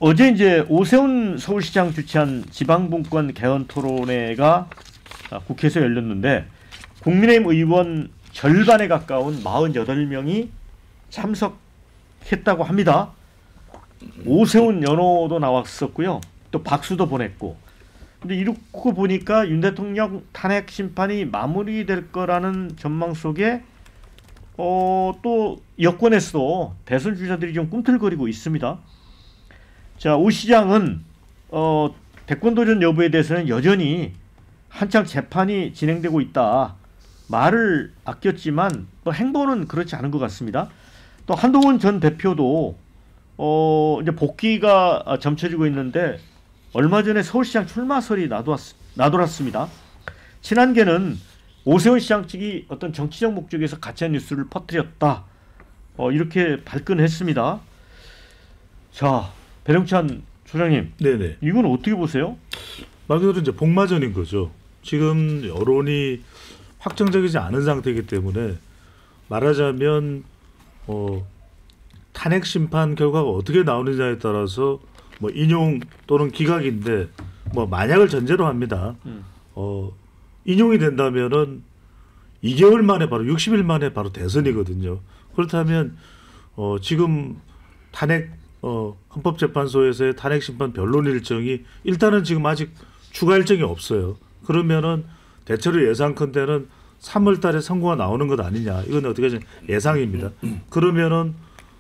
어제 이제 오세훈 서울시장 주최한 지방분권 개헌 토론회가 국회에서 열렸는데 국민의힘 의원 절반에 가까운 48명이 참석했다고 합니다. 오세훈 연호도 나왔었고요. 또 박수도 보냈고. 근데 이렇게 보니까 윤 대통령 탄핵 심판이 마무리될 거라는 전망 속에 또 여권에서도 대선 주자들이 좀 꿈틀거리고 있습니다. 자, 오 시장은 대권 도전 여부에 대해서는 여전히 한창 재판이 진행되고 있다. 말을 아꼈지만 또 행보는 그렇지 않은 것 같습니다. 또 한동훈 전 대표도 이제 복귀가 점쳐지고 있는데 얼마 전에 서울시장 출마설이 나돌았습니다. 친한계는 오세훈 시장 측이 어떤 정치적 목적에서 가짜 뉴스를 퍼뜨렸다. 이렇게 발끈했습니다. 자, 배령찬 소장님, 네네. 이건 어떻게 보세요? 말 그대로 이제 복마전인 거죠. 지금 여론이 확정적이지 않은 상태이기 때문에 말하자면 탄핵 심판 결과가 어떻게 나오느냐에 따라서 뭐 인용 또는 기각인데 뭐 만약을 전제로 합니다. 인용이 된다면은 2개월 만에 바로 60일 만에 바로 대선이거든요. 그렇다면 지금 탄핵 헌법재판소에서의 탄핵 심판 변론 일정이 일단은 지금 아직 추가 일정이 없어요. 그러면은 대체로 예상컨대는 3월 달에 선고가 나오는 것 아니냐. 이건 어떻게 보면 예상입니다. 그러면은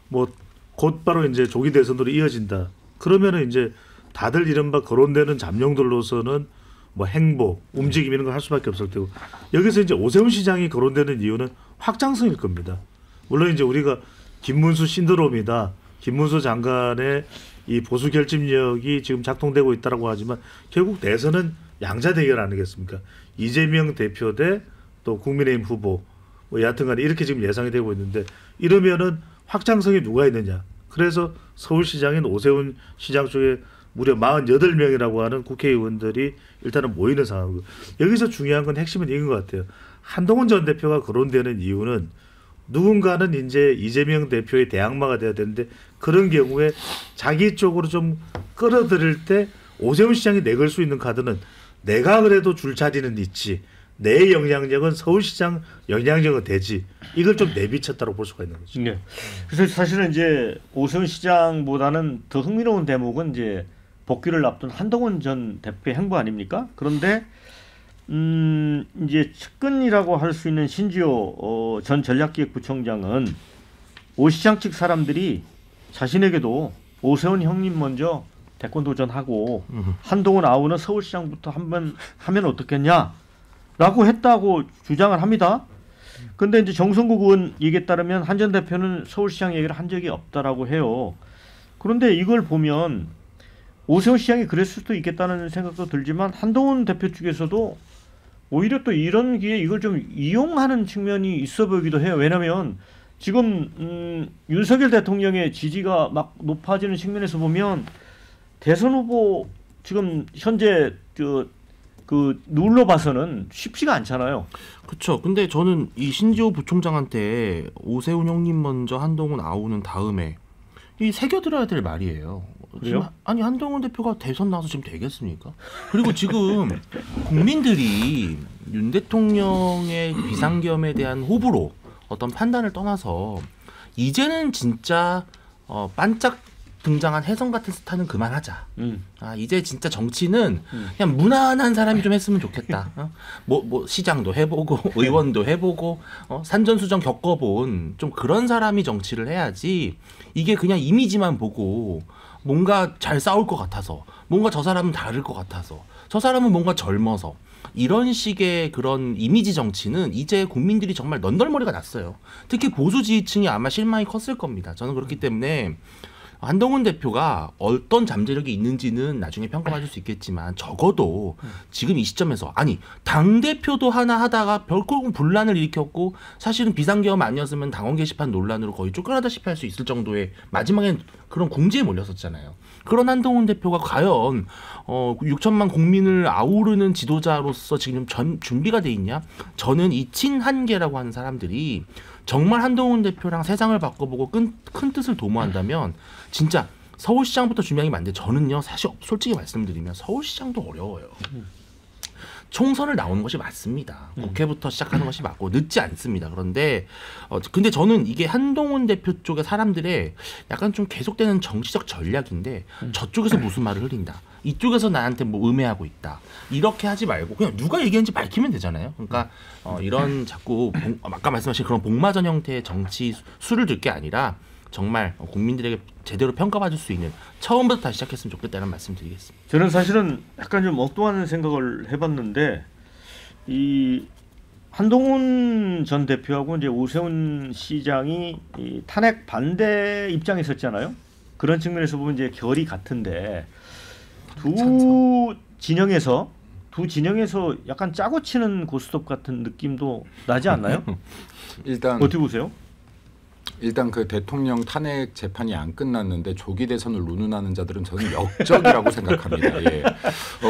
뭐 곧바로 이제 조기 대선으로 이어진다. 그러면은 이제 다들 이른바 거론되는 잠룡들로서는 뭐 행보, 움직임 이런 걸 할 수밖에 없을 테고 여기서 이제 오세훈 시장이 거론되는 이유는 확장성일 겁니다. 물론 이제 우리가 김문수 신드롬이다. 김문수 장관의 이 보수 결집력이 지금 작동되고 있다라고 하지만 결국 대선은 양자 대결 아니겠습니까? 이재명 대표 대 또 국민의힘 후보 뭐 여하튼간에 이렇게 지금 예상이 되고 있는데 이러면은 확장성이 누가 있느냐? 그래서 서울시장인 오세훈 시장 쪽에 무려 48명이라고 하는 국회의원들이 일단은 모이는 상황이고 여기서 중요한 건 핵심은 이건 것 같아요. 한동훈 전 대표가 거론되는 이유는 누군가는 이제 이재명 대표의 대항마가 돼야 되는데 그런 경우에 자기 쪽으로 좀 끌어들일 때 오세훈 시장이 내걸 수 있는 카드는 내가 그래도 줄 자리는 있지. 내 영향력은 서울시장 영향력은 되지. 이걸 좀 내비쳤다고 볼 수가 있는 거죠. 네. 그래서 사실은 이제 오세훈 시장보다는 더 흥미로운 대목은 이제 복귀를 앞둔 한동훈 전 대표의 행보 아닙니까? 그런데 이제 측근이라고 할 수 있는 신지호 전 전략기획부총장은 오 시장 측 사람들이 자신에게도 오세훈 형님 먼저 대권 도전하고 한동훈 아우는 서울시장부터 한번 하면 어떻겠냐? 라고 했다고 주장을 합니다. 근데 이제 정성국 의원 얘기에 따르면 한 전 대표는 서울시장 얘기를 한 적이 없다라고 해요. 그런데 이걸 보면 오세훈 시장이 그랬을 수도 있겠다는 생각도 들지만 한동훈 대표 측에서도 오히려 또 이런 기회에 이걸 좀 이용하는 측면이 있어 보이기도 해요. 왜냐하면 지금 윤석열 대통령의 지지가 막 높아지는 측면에서 보면 대선 후보 지금 현재 그 룰로 봐서는 쉽지가 않잖아요. 그렇죠. 근데 저는 이 신지호 부총장한테 오세훈 형님 먼저 한동훈 아우는 다음에 이 새겨들어야 될 말이에요. 지금 아니 한동훈 대표가 대선 나와서 지금 되겠습니까? 그리고 지금 국민들이 윤 대통령의 비상계엄에 대한 호불호 어떤 판단을 떠나서 이제는 진짜 반짝 등장한 혜성 같은 스타는 그만하자. 이제 진짜 정치는 그냥 무난한 사람이 좀 했으면 좋겠다. 뭐 시장도 해보고 의원도 해보고 산전수전 겪어본 좀 그런 사람이 정치를 해야지. 이게 그냥 이미지만 보고 뭔가 잘 싸울 것 같아서, 뭔가 저 사람은 다를 것 같아서, 저 사람은 뭔가 젊어서 이런 식의 그런 이미지 정치는 이제 국민들이 정말 넌덜머리가 났어요. 특히 보수 지지층이 아마 실망이 컸을 겁니다. 저는 그렇기 때문에 한동훈 대표가 어떤 잠재력이 있는지는 나중에 평가받을 수 있겠지만 적어도 지금 이 시점에서 아니 당대표도 하나 하다가 결국은 분란을 일으켰고 사실은 비상계엄 아니었으면 당원 게시판 논란으로 거의 쫓겨나다시피 할 수 있을 정도의 마지막엔 그런 궁지에 몰렸었잖아요. 그런 한동훈 대표가 과연 6천만 국민을 아우르는 지도자로서 지금 준비가 돼 있냐? 저는 이 친한계라고 하는 사람들이 정말 한동훈 대표랑 세상을 바꿔보고 큰 뜻을 도모한다면 진짜 서울시장부터 준비하는 게 맞는데 저는요 사실 솔직히 말씀드리면 서울시장도 어려워요. 총선을 나오는 것이 맞습니다. 국회부터 시작하는 것이 맞고 늦지 않습니다. 그런데 근데 저는 이게 한동훈 대표 쪽의 사람들의 약간 좀 계속되는 정치적 전략인데 저쪽에서 무슨 말을 흘린다. 이쪽에서 나한테 뭐 음해하고 있다. 이렇게 하지 말고 그냥 누가 얘기했는지 밝히면 되잖아요. 그러니까 이런 자꾸 아까 말씀하신 그런 복마전 형태의 정치 수를 들 게 아니라 정말 국민들에게 제대로 평가받을 수 있는 처음부터 다시 시작했으면 좋겠다는 말씀드리겠습니다. 저는 사실은 약간 좀 엉뚱한 생각을 해봤는데 이 한동훈 전 대표하고 이제 오세훈 시장이 이 탄핵 반대 입장에 있었잖아요. 그런 측면에서 보면 이제 결이 같은데 두 진영에서 약간 짜고 치는 고스톱 같은 느낌도 나지 않나요? 일단 어떻게 보세요? 일단 그 대통령 탄핵 재판이 안 끝났는데 조기 대선을 운운하는 자들은 저는 역적이라고 생각합니다. 예.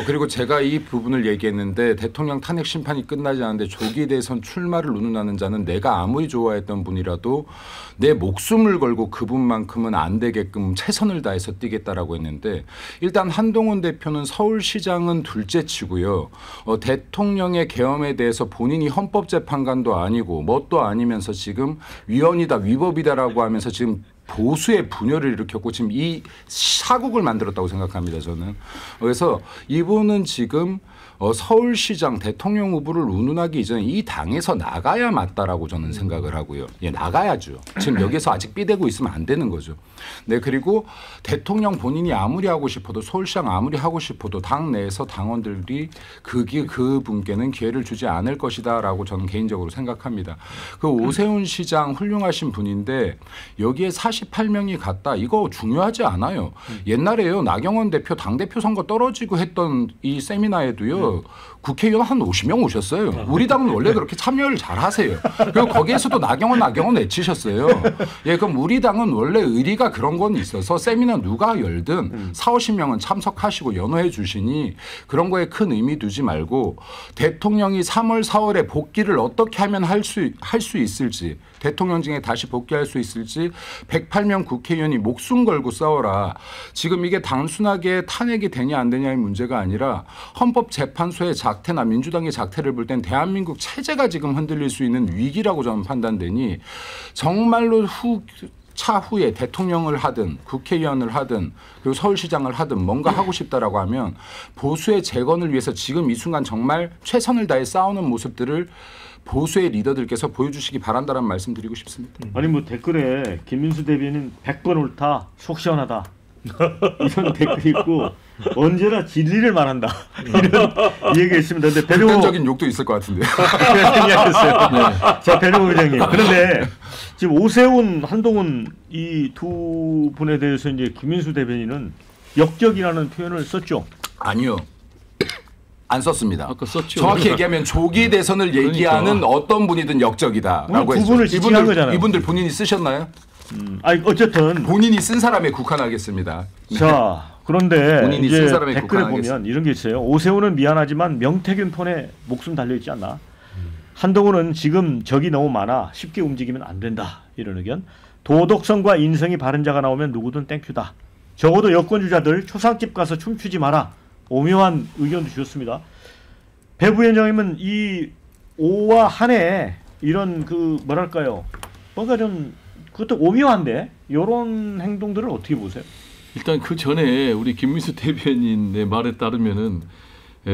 그리고 제가 이 부분을 얘기했는데 대통령 탄핵 심판이 끝나지 않는데 조기 대선 출마를 운운하는 자는 내가 아무리 좋아했던 분이라도 내 목숨을 걸고 그분만큼은 안 되게끔 최선을 다해서 뛰겠다라고 했는데 일단 한동훈 대표는 서울시장은 둘째치고요. 대통령의 계엄에 대해서 본인이 헌법재판관도 아니고 뭣도 아니면서 지금 위헌이다 위법이다라고 하면서 지금 보수의 분열을 일으켰고 지금 이 사국을 만들었다고 생각합니다. 저는. 그래서 이분은 지금 서울시장 대통령 후보를 운운하기 이전에 이 당에서 나가야 맞다라고 저는 생각을 하고요. 예, 나가야죠. 지금 여기서 아직 삐대고 있으면 안 되는 거죠. 네, 그리고 대통령 본인이 아무리 하고 싶어도 서울시장 아무리 하고 싶어도 당 내에서 당원들이 그분께는 기회를 주지 않을 것이다라고 저는 개인적으로 생각합니다. 그 오세훈 시장 훌륭하신 분인데 여기에 48명이 갔다 이거 중요하지 않아요. 옛날에요 나경원 대표 당대표 선거 떨어지고 했던 이 세미나에도요. 국회의원 한 50명 오셨어요. 우리 당은 원래 그렇게 참여를 잘 하세요. 그리고 거기에서도 나경원 외치셨어요. 예, 그럼 우리 당은 원래 의리가 그런 건 있어서 세미나 누가 열든 40~50명은 참석하시고 연호해 주시니 그런 거에 큰 의미 두지 말고 대통령이 3월, 4월에 복귀를 어떻게 하면 할 수 있을지 대통령직에 다시 복귀할 수 있을지 108명 국회의원이 목숨 걸고 싸워라. 지금 이게 단순하게 탄핵이 되냐 안 되냐의 문제가 아니라 헌법재판소의 작태나 민주당의 작태를 볼 땐 대한민국 체제가 지금 흔들릴 수 있는 위기라고 저는 판단되니 정말로 차후에 대통령을 하든 국회의원을 하든 그리고 서울시장을 하든 뭔가 하고 싶다라고 하면 보수의 재건을 위해서 지금 이 순간 정말 최선을 다해 싸우는 모습들을 보수의 리더들께서 보여주시기 바란다는 말씀 드리고 싶습니다. 아니 뭐 댓글에 김민수 대변인 100번 옳다 속 시원하다 이런 댓글이 있고 언제나 진리를 말한다 이런 얘기가 있습니다. 근데 극단적인 욕도 있을 것 같은데. 알겠어요. 네. 자 배종호 의장님. 그런데 지금 오세훈, 한동훈 이 두 분에 대해서 이제 김민수 대변인은 역적이라는 표현을 썼죠. 아니요. 안 썼습니다. 아까 썼죠. 정확히 얘기하면 조기 대선을 얘기하는 어떤 분이든 역적이다라고 두 분을 지칭한 거잖아요. 이분들 본인이 쓰셨나요? 아니 어쨌든 본인이 쓴 사람에 국한하겠습니다. 자 그런데 본인이 이제 쓴 사람에 댓글에 국한하겠습니다. 보면 이런 게 있어요. 오세훈은 미안하지만 명태균 폰에 목숨 달려 있지 않나. 한동훈은 지금 적이 너무 많아 쉽게 움직이면 안 된다. 이런 의견. 도덕성과 인성이 바른 자가 나오면 누구든 땡큐다. 적어도 여권 주자들 초상집 가서 춤추지 마라. 오묘한 의견도 주셨습니다. 배 부위원장님은 이 오와 한에 이런 그 뭐랄까요, 뭔가 좀 그것도 오묘한데 이런 행동들을 어떻게 보세요? 일단 그 전에 우리 김민수 대변인의 말에 따르면은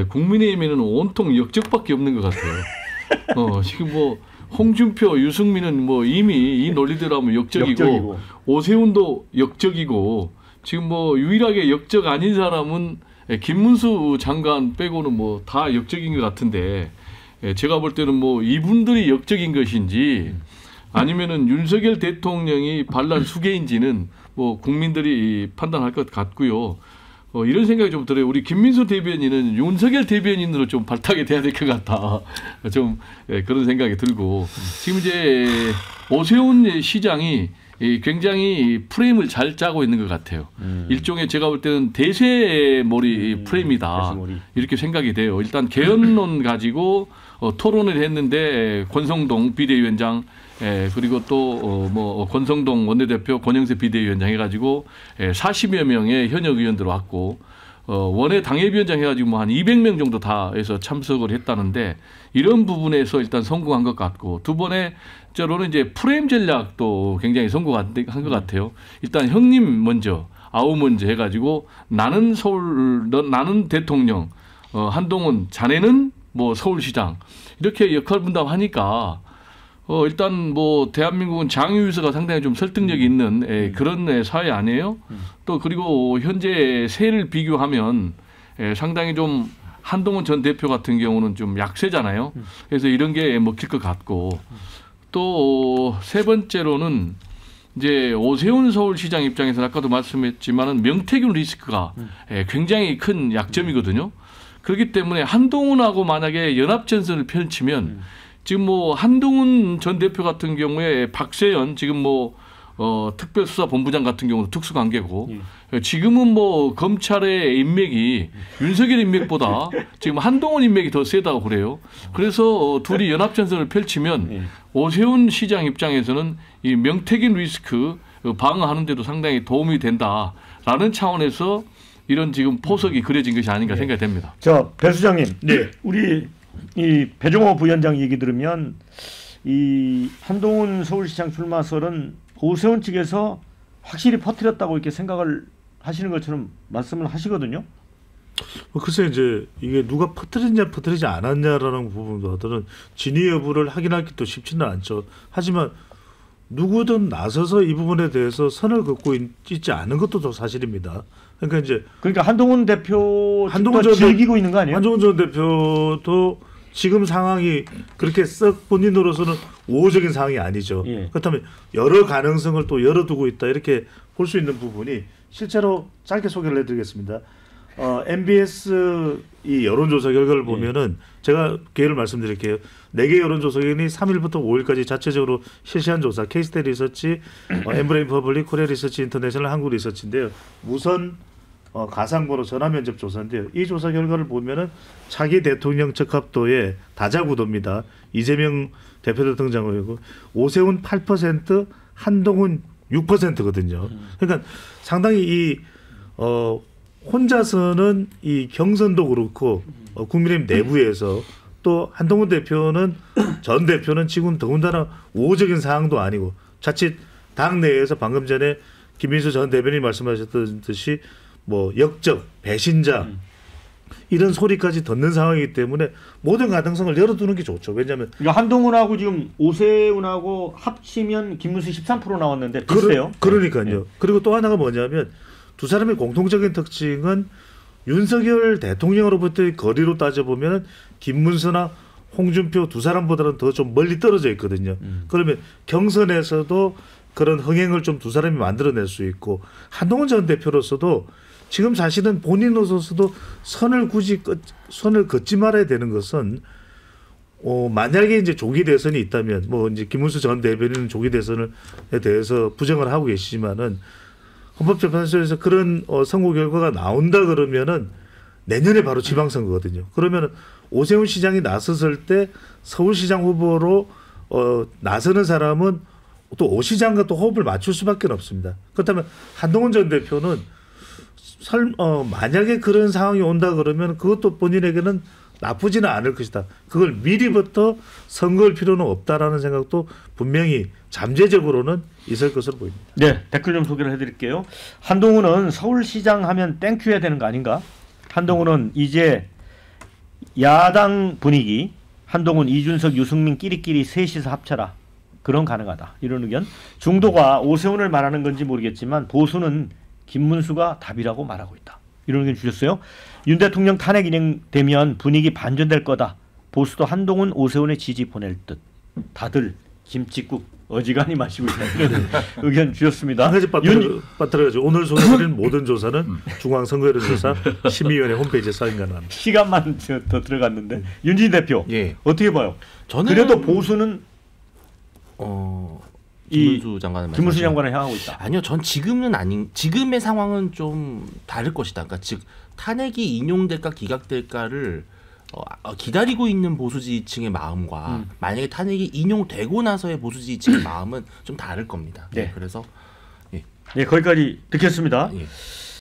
국민의힘에는 온통 역적밖에 없는 것 같아요. 지금 뭐 홍준표, 유승민은 뭐 이미 이 논리대로하면 역적이고 오세훈도 역적이고 지금 뭐 유일하게 역적 아닌 사람은 김문수 장관 빼고는 뭐 다 역적인 것 같은데 제가 볼 때는 뭐 이분들이 역적인 것인지 아니면은 윤석열 대통령이 반란 수계인지는 뭐 국민들이 판단할 것 같고요. 이런 생각이 좀 들어요. 우리 김민수 대변인은 윤석열 대변인으로 좀 발탁이 돼야 될 것 같다. 좀 그런 생각이 들고 지금 이제 오세훈 시장이 굉장히 프레임을 잘 짜고 있는 것 같아요. 일종의 제가 볼 때는 대세몰이 프레임이다. 대세몰이. 이렇게 생각이 돼요. 일단 개헌론 가지고 토론을 했는데 권성동 비대위원장 그리고 또 뭐 권성동 원내대표 권영세 비대위원장 해가지고 40여 명의 현역 의원들 왔고 원외 당협위원장 해가지고 뭐 한 200명 정도 다 해서 참석을 했다는데 이런 부분에서 일단 성공한 것 같고 두 번째로는 이제 프레임 전략도 굉장히 성공한 것 같아요. 일단 형님 먼저 아우 먼저 해가지고 나는 서울 나는 대통령 한동훈 자네는 뭐 서울시장 이렇게 역할 분담하니까 일단 뭐 대한민국은 장유유서가 상당히 좀 설득력이 있는 그런 사회 아니에요? 또 그리고 현재 세를 비교하면 상당히 좀 한동훈 전 대표 같은 경우는 좀 약세잖아요. 그래서 이런 게 먹힐 것 같고 또 세 번째로는 이제 오세훈 서울시장 입장에서는 아까도 말씀했지만은 명태균 리스크가 굉장히 큰 약점이거든요. 그렇기 때문에 한동훈하고 만약에 연합전선을 펼치면 지금 뭐 한동훈 전 대표 같은 경우에 박세현 지금 뭐 특별수사본부장 같은 경우도 특수관계고 지금은 뭐 검찰의 인맥이 윤석열 인맥보다 지금 한동훈 인맥이 더 세다고 그래요. 그래서 둘이 연합전선을 펼치면 오세훈 시장 입장에서는 이 명태균 리스크 방어하는 데도 상당히 도움이 된다라는 차원에서 이런 지금 포석이 그려진 것이 아닌가 생각이 됩니다. 배 수장님, 우리 이 배종호 부위원장 얘기 들으면 이 한동훈 서울시장 출마설은 오세훈 측에서 확실히 퍼뜨렸다고 이렇게 생각을 하시는 것처럼 말씀을 하시거든요. 글쎄 이제 이게 누가 퍼뜨렸냐 퍼뜨리지 않았냐라는 부분보다는 진위 여부를 확인하기도 쉽지는 않죠. 하지만 누구든 나서서 이 부분에 대해서 선을 긋고 있지 않은 것도 또 사실입니다. 그러니까 한동훈 대표 즐기고 있는 거 아니에요? 한동훈 전 대표도 지금 상황이 그렇게 썩 본인으로서는 우호적인 상황이 아니죠. 그렇다면 여러 가능성을 또 열어두고 있다 이렇게 볼 수 있는 부분이 실제로 짧게 소개를 해드리겠습니다. MBS 이 여론조사 결과를 보면은 제가 개요를 말씀드릴게요. 4개 여론조사기관이 3일부터 5일까지 자체적으로 실시한 조사, K스테디 리서치, 엠브레인 퍼블릭, 코리아 리서치 인터내셔널, 한국 리서치인데요. 우선 가상번호 전화면접 조사인데요. 이 조사 결과를 보면은 차기 대통령 적합도의 다자구도입니다. 이재명 대표 등장하고 오세훈 8%, 한동훈 6%거든요. 그러니까 상당히 이 혼자서는 이 경선도 그렇고 국민의힘 내부에서 또 한동훈 대표는 전 대표는 지금 더군다나 우호적인 상황도 아니고 자칫 당 내에서 방금 전에 김민수 전 대변인이 말씀하셨듯이 뭐 역적, 배신자 이런 소리까지 듣는 상황이기 때문에 모든 가능성을 열어두는 게 좋죠. 왜냐하면 그러니까 한동훈하고 지금 오세훈하고 합치면 김문수 13% 나왔는데 비슷해요. 그러니까요. 그리고 또 하나가 뭐냐면 두 사람의 공통적인 특징은 윤석열 대통령으로부터의 거리로 따져보면 김문수나 홍준표 두 사람보다는 더 좀 멀리 떨어져 있거든요. 그러면 경선에서도 그런 흥행을 좀 두 사람이 만들어낼 수 있고 한동훈 전 대표로서도 지금 사실은 본인으로서도 선을 긋지 말아야 되는 것은 만약에 이제 조기 대선이 있다면 뭐 이제 김문수 전 대변인은 조기 대선에 대해서 부정을 하고 계시지만은 헌법재판소에서 그런 선고 결과가 나온다 그러면은 내년에 바로 지방선거거든요. 그러면은 오세훈 시장이 나섰을 때 서울시장 후보로 나서는 사람은 또 오 시장과 또 호흡을 맞출 수밖에 없습니다. 그렇다면 한동훈 전 대표는 만약에 그런 상황이 온다 그러면 그것도 본인에게는 나쁘지는 않을 것이다. 그걸 미리부터 선거할 필요는 없다라는 생각도 분명히 잠재적으로는 있을 것으로 보입니다. 네, 댓글 좀 소개를 해드릴게요. 한동훈은 서울시장 하면 땡큐 해야 되는 거 아닌가? 한동훈은 이제 야당 분위기, 한동훈, 이준석, 유승민 끼리끼리 셋이서 합쳐라. 그런 가능하다. 이런 의견. 중도가 오세훈을 말하는 건지 모르겠지만 보수는 김문수가 답이라고 말하고 있다. 이런 의견 주셨어요. 윤 대통령 탄핵 인행되면 분위기 반전될 거다. 보수도 한동훈, 오세훈의 지지 보낼 듯. 다들 김칫국 어지간히 마시고 있다. 이런 의견 주셨습니다. 한 가지 빠뜨려가지고 오늘 소개드린 모든 조사는 중앙선거여론조사 심의위원회 홈페이지에 쌓인 가능합니다. 시간만 더 들어갔는데 윤진 대표 어떻게 봐요? 저는 그래도 보수는 김문수 장관은 김문수 장관을 향하고 있다. 아니요, 전 지금의 상황은 좀 다를 것이다. 그러니까 즉 탄핵이 인용될까 기각될까를 기다리고 있는 보수 지지층의 마음과 만약에 탄핵이 인용되고 나서의 보수 지지층의 마음은 좀 다를 겁니다. 네. 그래서 네, 거기까지 듣겠습니다. 예.